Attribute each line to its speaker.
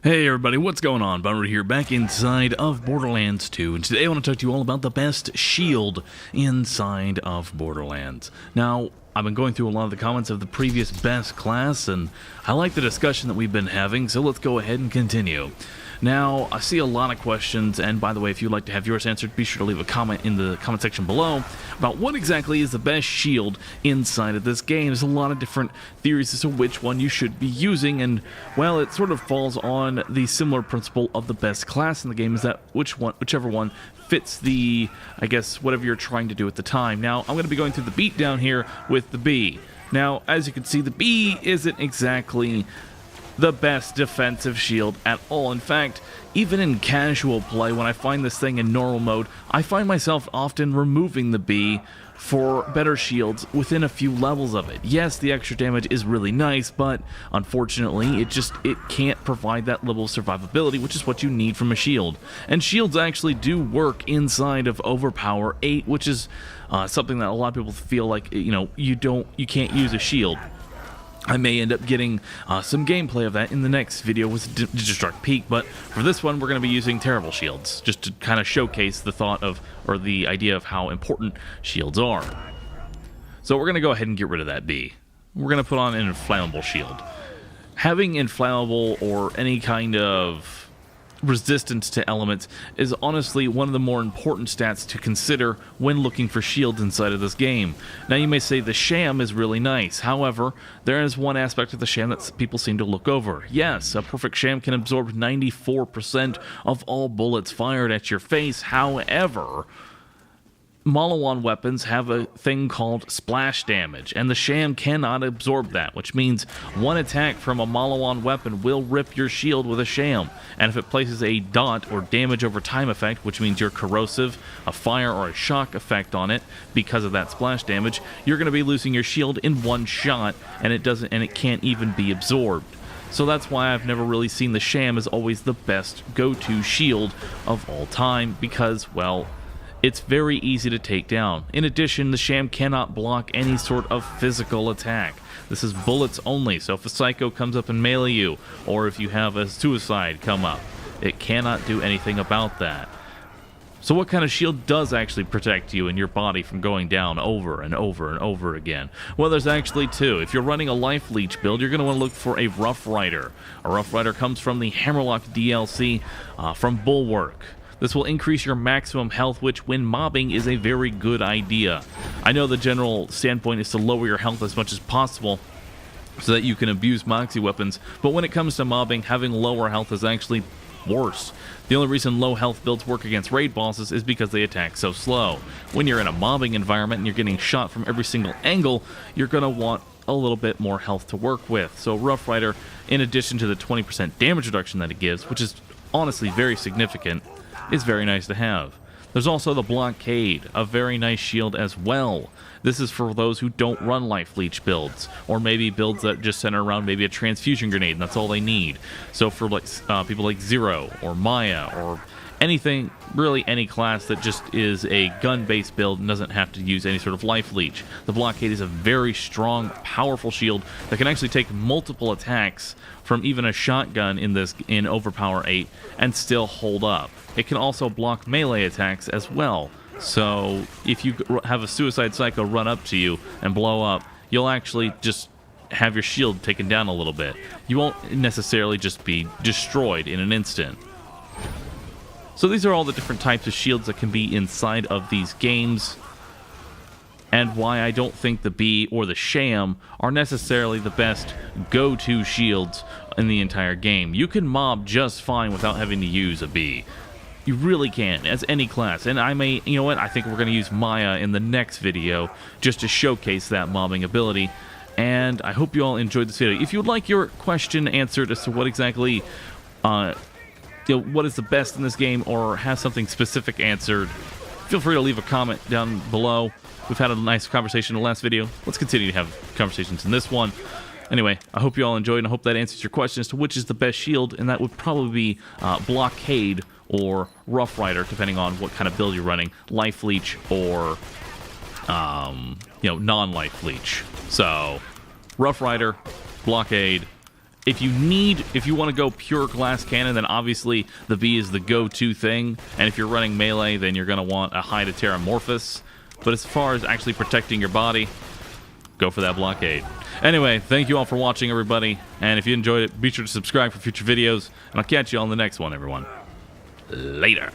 Speaker 1: Hey everybody, what's going on? Bahroo here, back inside of Borderlands 2, and today I want to talk to you all about the best shield inside of Borderlands. Now, I've been going through a lot of the comments of the previous best class, and I like the discussion that we've been having, so let's go ahead and continue. Now, I see a lot of questions, and by the way, if you'd like to have yours answered, be sure to leave a comment in the comment section below about what exactly is the best shield inside of this game. There's a lot of different theories as to which one you should be using, and, well, it sort of falls on the similar principle of the best class in the game, is that whichever one fits the, I guess, whatever you're trying to do at the time. Now, I'm going to be going through the beatdown here with the B. Now, as you can see, the B isn't exactly the best defensive shield at all. In fact, even in casual play, when I find this thing in normal mode, I find myself often removing the B for better shields within a few levels of it. Yes, the extra damage is really nice, but unfortunately, it can't provide that level of survivability, which is what you need from a shield. And shields actually do work inside of Overpower 8, which is something that a lot of people feel like, you can't use a shield. I may end up getting some gameplay of that in the next video with Digistruct Peak, but for this one we're going to be using terrible shields, just to kind of showcase the thought of, or the idea of how important shields are. So we're going to go ahead and get rid of that B. We're going to put on an inflammable shield. Having inflammable or any kind of resistance to elements is honestly one of the more important stats to consider when looking for shields inside of this game. Now you may say the Sham is really nice, however, there is one aspect of the Sham that people seem to look over. Yes, a perfect Sham can absorb 94% of all bullets fired at your face, however, Maliwan weapons have a thing called splash damage, and the Sham cannot absorb that, which means one attack from a Maliwan weapon will rip your shield with a Sham, and if it places a dot or damage over time effect, which means you're corrosive, a fire or a shock effect on it because of that splash damage, you're going to be losing your shield in one shot, and it can't even be absorbed. So that's why I've never really seen the Sham as always the best go-to shield of all time, because, well, it's very easy to take down. In addition, the Sham cannot block any sort of physical attack. This is bullets only, so if a Psycho comes up and melee you, or if you have a suicide come up, it cannot do anything about that. So what kind of shield does actually protect you and your body from going down over and over and over again? Well, there's actually two. If you're running a Life Leech build, you're going to want to look for a Rough Rider. A Rough Rider comes from the Hammerlock DLC from Bulwark. This will increase your maximum health, which when mobbing is a very good idea. I know the general standpoint is to lower your health as much as possible so that you can abuse moxie weapons, but when it comes to mobbing, having lower health is actually worse. The only reason low health builds work against raid bosses is because they attack so slow. When you're in a mobbing environment and you're getting shot from every single angle, you're going to want a little bit more health to work with. So Rough Rider, in addition to the 20% damage reduction that it gives, which is honestly very significant, is very nice to have. There's also the Blockade, a very nice shield as well. This is for those who don't run Life Leech builds, or maybe builds that just center around maybe a transfusion grenade and that's all they need. So for like people like Zero or Maya or anything, really any class that just is a gun-based build and doesn't have to use any sort of Life Leech, the Blockade is a very strong, powerful shield that can actually take multiple attacks from even a shotgun in Overpower 8 and still hold up. It can also block melee attacks as well. So if you have a Suicide Psycho run up to you and blow up, you'll actually just have your shield taken down a little bit. You won't necessarily just be destroyed in an instant. So these are all the different types of shields that can be inside of these games, and why I don't think the B or the Sham are necessarily the best go-to shields in the entire game. You can mob just fine without having to use a B. You really can, as any class. And I may, you know what, I think we're going to use Maya in the next video just to showcase that mobbing ability. And I hope you all enjoyed this video. If you would like your question answered as to what exactly, what is the best in this game, or have something specific answered, feel free to leave a comment down below. We've had a nice conversation in the last video. Let's continue to have conversations in this one. Anyway, I hope you all enjoyed, and I hope that answers your question as to which is the best shield, and that would probably be Blockade or Rough Rider, depending on what kind of build you're running, Life Leech or non-Life Leech. So, Rough Rider, Blockade, if you want to go pure glass cannon, then obviously the B is the go-to thing. And if you're running melee, then you're going to want a high to Terramorphous. But as far as actually protecting your body, go for that blockade. Anyway, thank you all for watching, everybody. And if you enjoyed it, be sure to subscribe for future videos. And I'll catch you on the next one, everyone. Later.